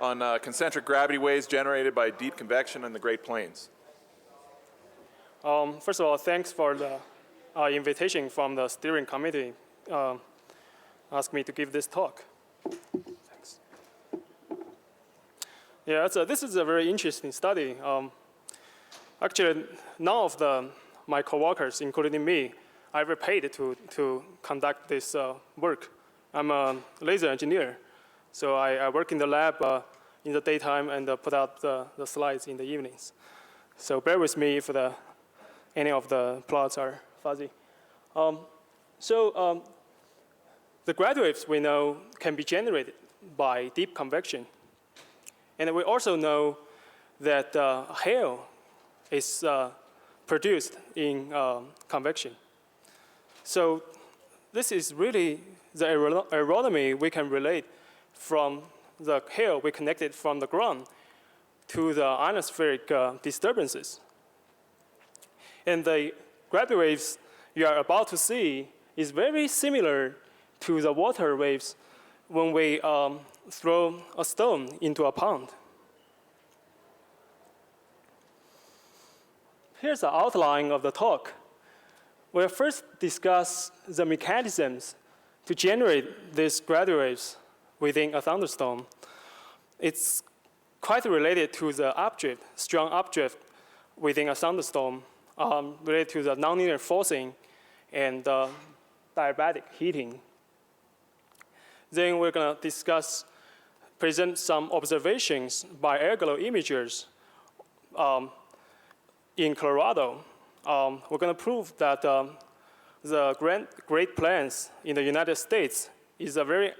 on concentric gravity waves generated by deep convection in the Great Plains. First of all, thanks for the invitation from the steering committee. Asked me to give this talk. Thanks. Yeah, this is a very interesting study. Actually, none of my coworkers, including me, I ever paid to conduct this work. I'm a laser engineer, so I work in the lab in the daytime and put out the slides in the evenings. So bear with me if any of the plots are fuzzy. The gravity waves we know can be generated by deep convection. And we also know that hail is produced in convection. So this is really the aeronomy we can relate from the hail we connected from the ground to the ionospheric disturbances. And the gravity waves you are about to see is very similar to the water waves when we throw a stone into a pond. Here's the outline of the talk. We'll first discuss the mechanisms to generate these gravity waves within a thunderstorm. It's quite related to the updrift, strong updrift within a thunderstorm, related to the nonlinear forcing and diabatic heating. Then we're going to present some observations by airglow imagers in Colorado. We're going to prove that the Great Plains in the United States is a very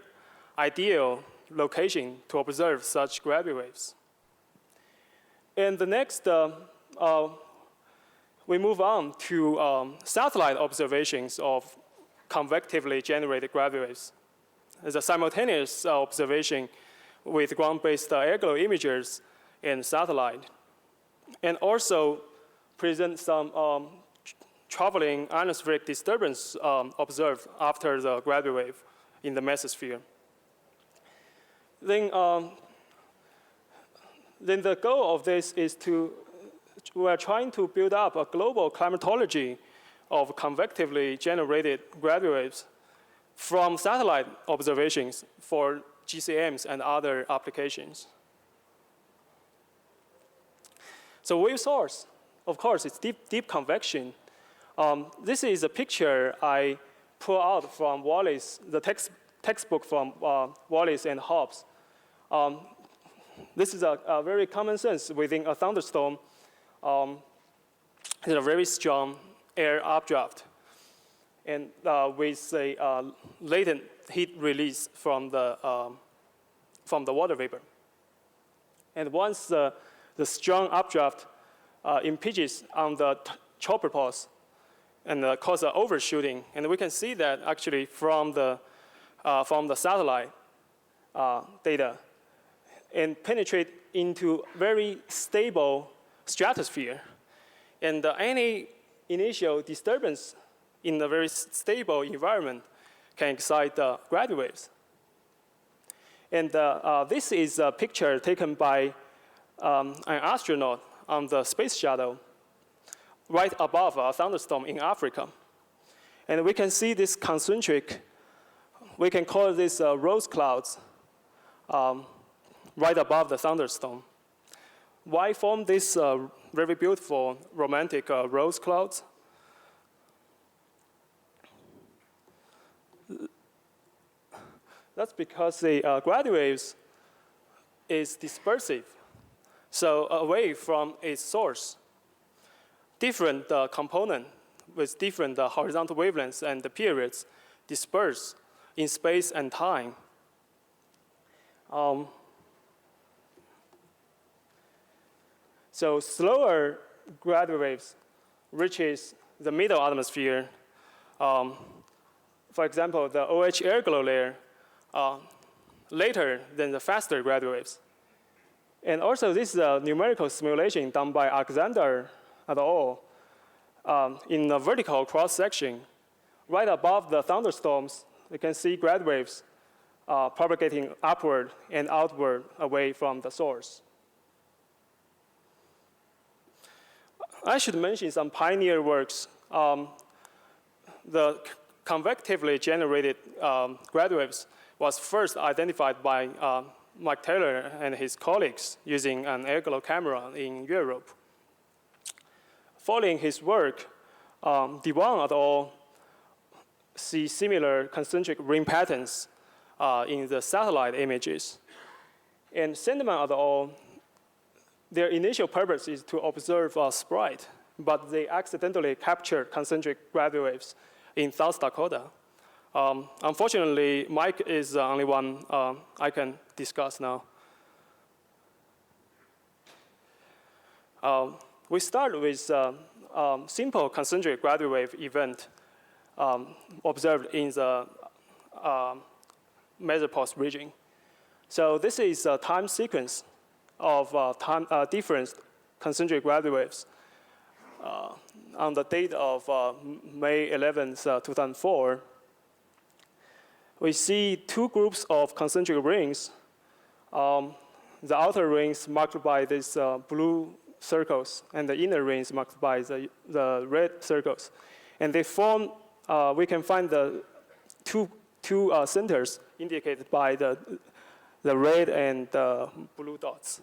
ideal location to observe such gravity waves. And the next, we move on to satellite observations of convectively generated gravity waves. As a simultaneous observation with ground-based airglow imagers and satellite. And also present some traveling ionospheric disturbance observed after the gravity wave in the mesosphere. Then the goal of this is we're trying to build up a global climatology of convectively generated gravity waves from satellite observations for GCMs and other applications. So wave source, of course, it's deep convection. This is a picture I pulled out from Wallace, the textbook from Wallace and Hobbs. This is a very common sense within a thunderstorm. There's a very strong air updraft, and with a latent heat release from the water vapor. And once the strong updraft impinges on the tropopause and cause an overshooting, and we can see that actually from the satellite data, and penetrate into very stable stratosphere. And any initial disturbance in a very stable environment can excite gravity waves. And this is a picture taken by an astronaut on the space shuttle right above a thunderstorm in Africa. And we can see this concentric, we can call this rose clouds right above the thunderstorm. Why form this very beautiful, romantic rose clouds? That's because the gravity waves is dispersive. So away from its source, different component with different horizontal wavelengths and the periods disperse in space and time. So slower gravity waves reaches the middle atmosphere. For example, the OH airglow layer later than the faster gravity waves. And also this is a numerical simulation done by Alexander et al. In a vertical cross-section. Right above the thunderstorms, you can see gravity waves propagating upward and outward away from the source. I should mention some pioneer works. The convectively generated gravity waves was first identified by Mike Tayler and his colleagues using an airglow camera in Europe. Following his work, Yue et al. See similar concentric ring patterns in the satellite images. And Sandman et al., their initial purpose is to observe a sprite, but they accidentally captured concentric gravity waves in South Dakota. Unfortunately, Mike is the only one I can discuss now. We start with simple concentric gravity wave event observed in the mesopause region. So this is a time sequence of different concentric gravity waves on the date of May 11th, 2004. We see two groups of concentric rings. The outer rings marked by these blue circles, and the inner rings marked by the red circles. And they form, we can find the two centers indicated by the red and the blue dots.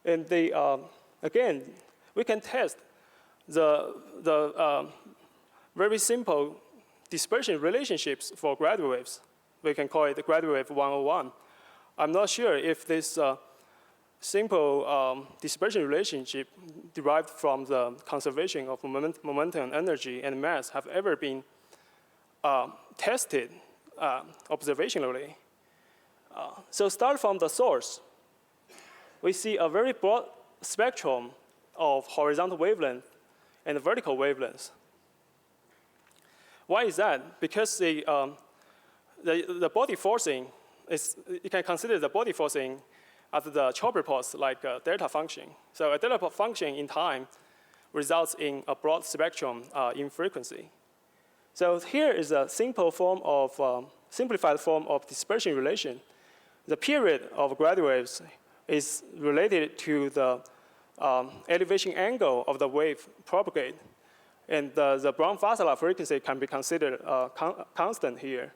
And they, again, we can test the very simple dispersion relationships for gravity waves. We can call it the gravity wave 101. I'm not sure if this simple dispersion relationship derived from the conservation of momentum, energy, and mass have ever been tested observationally. So start from the source. We see a very broad spectrum of horizontal wavelength and vertical wavelengths. Why is that? Because the body forcing is, you can consider the body forcing as the tropopause like a delta function. So a delta function in time results in a broad spectrum in frequency. So here is a simple form of, simplified form of dispersion relation. The period of gravity waves is related to the elevation angle of the wave propagate. And the Brown-Faszler frequency can be considered constant here.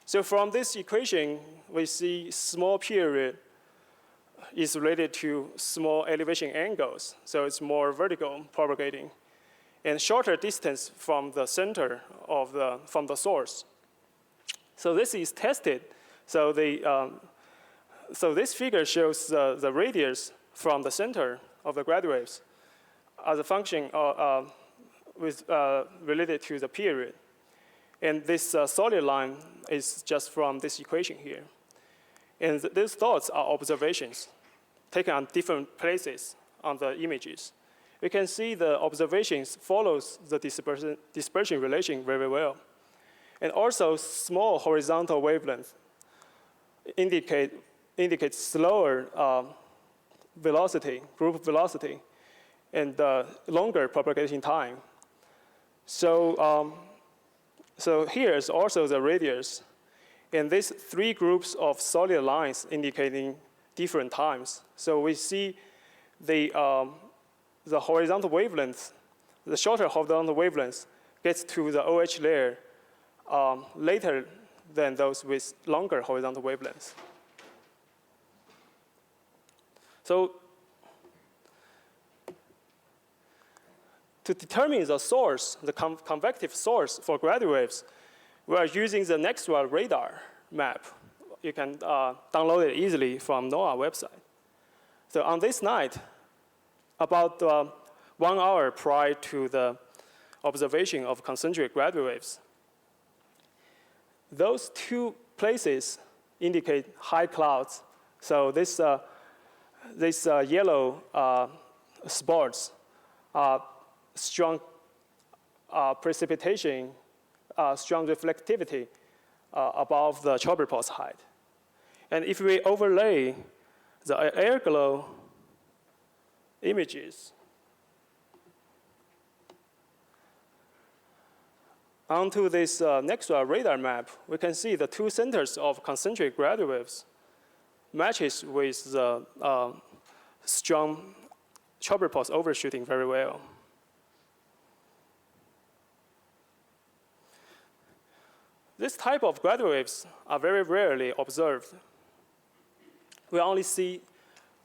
So from this equation, we see small period is related to small elevation angles. So it's more vertical propagating. And shorter distance from the center of from the source. So this is tested. So so this figure shows the radius from the center of the gravity waves as a function related to the period. And this solid line is just from this equation here. And these dots are observations taken on different places on the images. We can see the observations follows the dispersion relation very well. And also small horizontal wavelengths indicate slower velocity, group velocity, and longer propagation time. So, so here is also the radius. And these three groups of solid lines indicating different times. So we see the horizontal wavelength, the shorter horizontal wavelength gets to the OH layer later than those with longer horizontal wavelengths. So to determine the source, the convective source for gravity waves, we are using the NEXRAD radar map. You can download it easily from NOAA website. So on this night, about 1 hour prior to the observation of concentric gravity waves, those two places indicate high clouds. So this yellow spots are strong precipitation, strong reflectivity above the tropopause height. And if we overlay the airglow images onto this NEXRAD radar map, we can see the two centers of concentric gravity waves matches with the strong tropopause overshooting very well. This type of gravity waves are very rarely observed. We only see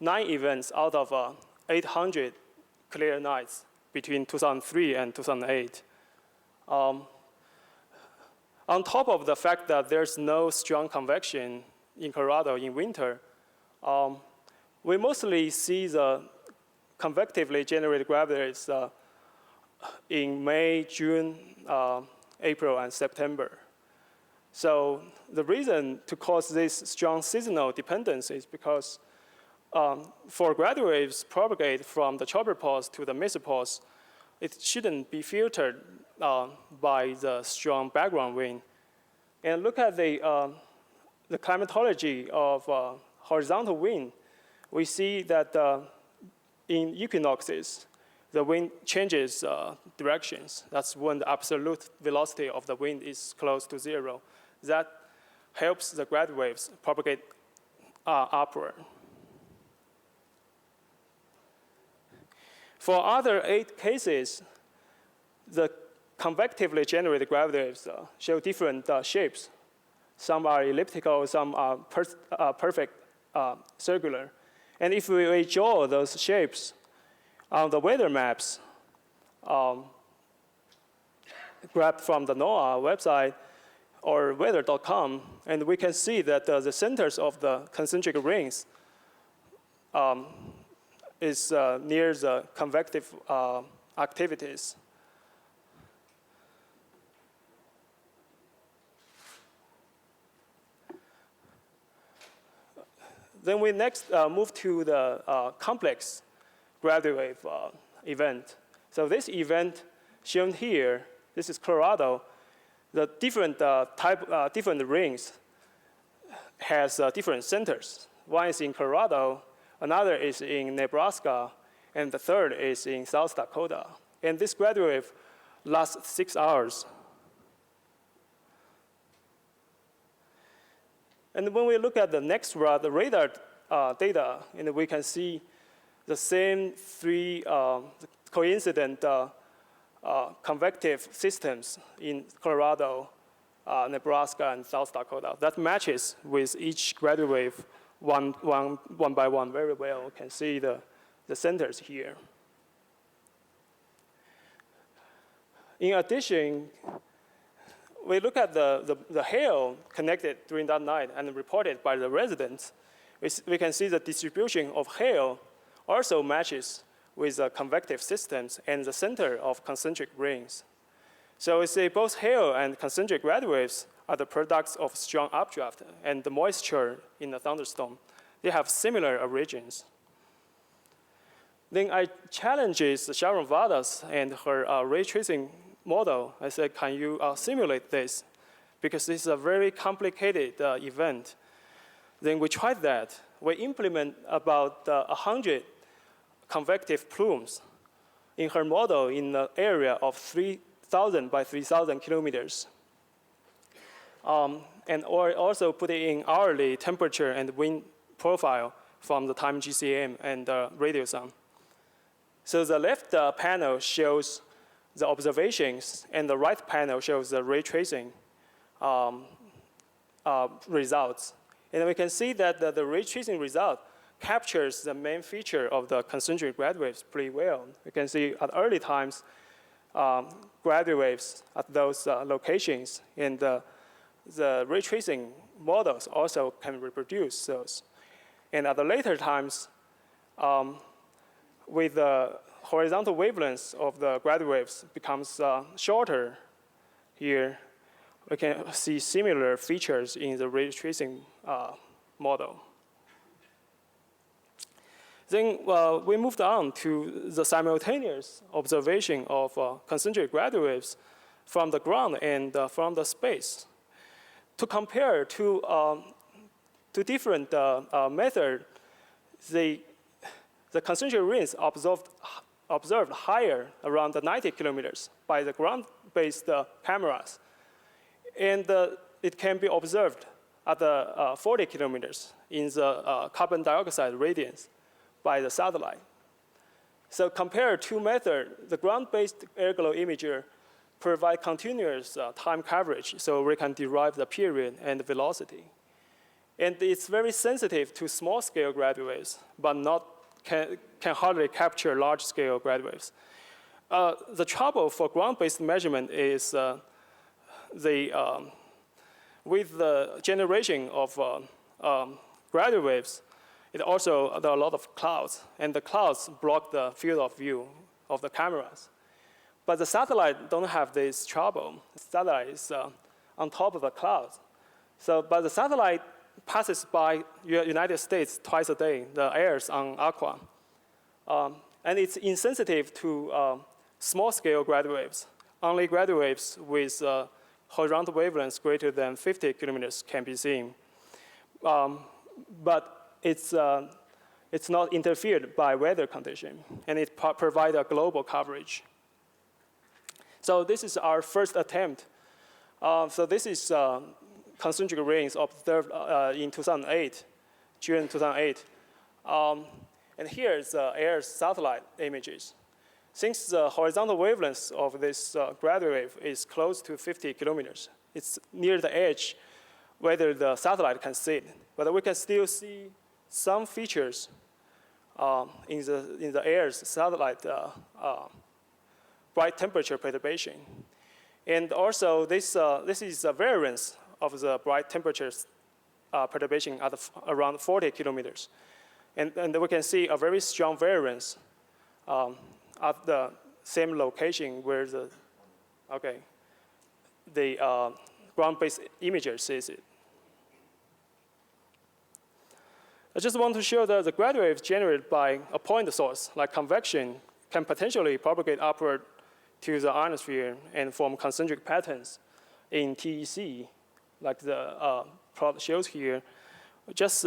9 events out of 800 clear nights between 2003 and 2008. On top of the fact that there's no strong convection in Colorado in winter, we mostly see the convectively generated gravity waves in May, June, April, and September. So the reason to cause this strong seasonal dependence is because for gravity waves propagate from the tropopause to the mesopause, it shouldn't be filtered by the strong background wind. And look at the climatology of horizontal wind. We see that in equinoxes, the wind changes directions. That's when the absolute velocity of the wind is close to 0. That helps the gravity waves propagate upward. For other 8 cases, the convectively generated gravity waves show different shapes. Some are elliptical, some are perfect circular. And if we draw those shapes on the weather maps grabbed from the NOAA website or weather.com, and we can see that the centers of the concentric rings is near the convective activities. Then we next move to the complex gravity wave event. So this event shown here, this is Colorado. The different different rings has different centers. One is in Colorado, another is in Nebraska, and the third is in South Dakota. And this gravity wave lasts 6 hours. And when we look at the NEXRAD, the radar data, and we can see the same 3 coincident convective systems in Colorado, Nebraska, and South Dakota. That matches with each gravity wave one by one very well. You can see the centers here. In addition, we look at the hail connected during that night and reported by the residents. We can see the distribution of hail also matches with the convective systems and the center of concentric rings. So we say both hail and concentric gravity waves are the products of strong updraft and the moisture in the thunderstorm. They have similar origins. Then I challenged Sharon Vadas and her ray tracing model. I said, can you simulate this? Because this is a very complicated event. Then we tried that. We implement about 100 convective plumes in her model in the area of 3,000 by 3,000 kilometers. And also put it in hourly temperature and wind profile from the time GCM and radiosonde. So the left panel shows the observations, and the right panel shows the ray tracing results. And we can see that the ray tracing result captures the main feature of the concentric gravity waves pretty well. You can see at early times, gravity waves at those locations, and the ray tracing models also can reproduce those. And at the later times, with the horizontal wavelengths of the gravity waves becomes shorter here, we can see similar features in the ray tracing model. Then we moved on to the simultaneous observation of concentric gravity waves from the ground and from the space. To compare to different methods, the concentric rings absorbed observed higher, around the 90 kilometers, by the ground-based cameras. And it can be observed at the 40 kilometers in the carbon dioxide radiance by the satellite. So compared to methods, the ground-based airglow imager provide continuous time coverage, so we can derive the period and the velocity. And it's very sensitive to small-scale gravity waves, but can hardly capture large-scale gravity waves. The trouble for ground-based measurement is with the generation of gravity waves, there are a lot of clouds, and the clouds block the field of view of the cameras. But the satellite don't have this trouble. The satellite is on top of the clouds. But the satellite passes by United States twice a day, the airs on Aqua. And it's insensitive to small-scale gravity waves. Only gravity waves with horizontal wavelengths greater than 50 kilometers can be seen. But it's not interfered by weather condition, and it provides a global coverage. So this is our first attempt. So this is concentric rings observed in 2008, June 2008. And here is air satellite images. Since the horizontal wavelength of this gravity wave is close to 50 kilometers, it's near the edge whether the satellite can see it. But we can still see some features in the air's satellite bright temperature perturbation. And also, this is a variance of the bright temperatures perturbation at around 40 kilometers. And we can see a very strong variance at the same location where the ground-based imager sees it. I just want to show that the gravity waves generated by a point source, like convection, can potentially propagate upward to the ionosphere and form concentric patterns in TEC, like the plot shows here. Just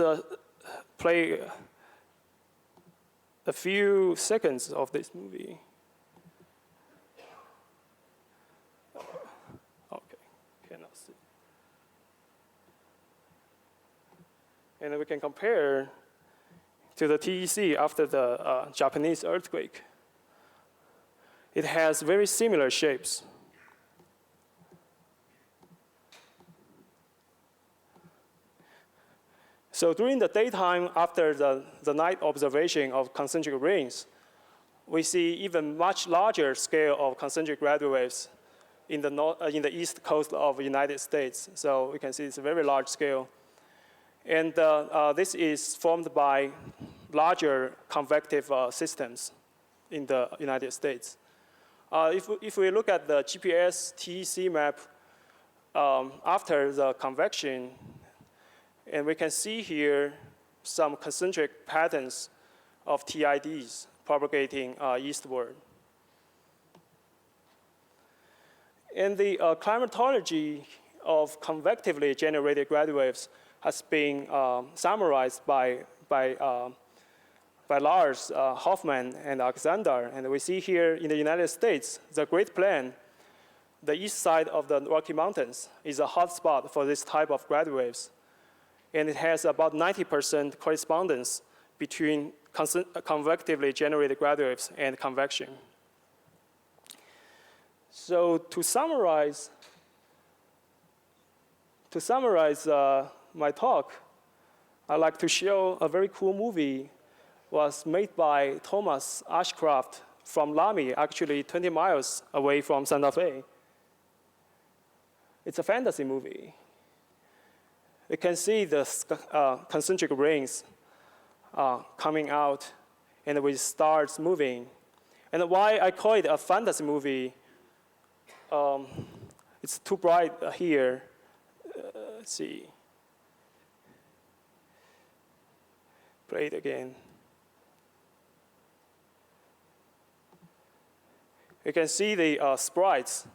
play a few seconds of this movie. Okay, cannot see. And then we can compare to the TEC after the Japanese earthquake. It has very similar shapes. So during the daytime, after the night observation of concentric rings, we see even much larger scale of concentric gravity waves in the east coast of the United States. So we can see it's a very large scale. And this is formed by larger convective systems in the United States. If we look at the GPS TEC map after the convection, and we can see here some concentric patterns of TIDs propagating eastward. And the climatology of convectively generated gravity waves has been summarized by Lars Hoffmann and Alexander. And we see here in the United States, the Great Plain, the east side of the Rocky Mountains, is a hotspot for this type of gravity waves. And it has about 90% correspondence between convectively generated gravity waves and convection. So to summarize my talk, I'd like to show a very cool movie was made by Thomas Ashcroft from Lamy, actually 20 miles away from Santa Fe. It's a fantasy movie. You can see the concentric rings coming out and with stars moving. And why I call it a fantasy movie, it's too bright here. Let's see. Play it again. You can see the sprites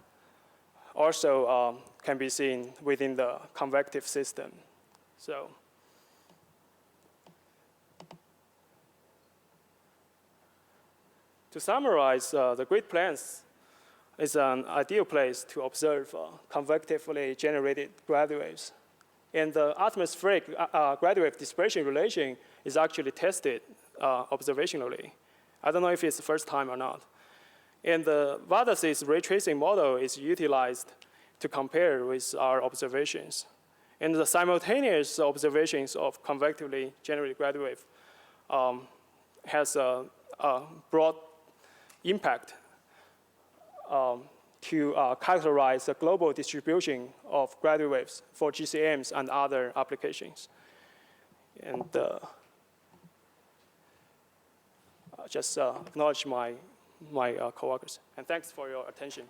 also can be seen within the convective system. So, To summarize, the Great Plains is an ideal place to observe convectively generated gravity waves. And the atmospheric gravity wave dispersion relation is actually tested observationally. I don't know if it's the first time or not. And the Vadas's ray tracing model is utilized to compare with our observations. And the simultaneous observations of convectively generated gravity wave has a broad impact to characterize the global distribution of gravity waves for GCMs and other applications. And just acknowledge my coworkers. And thanks for your attention.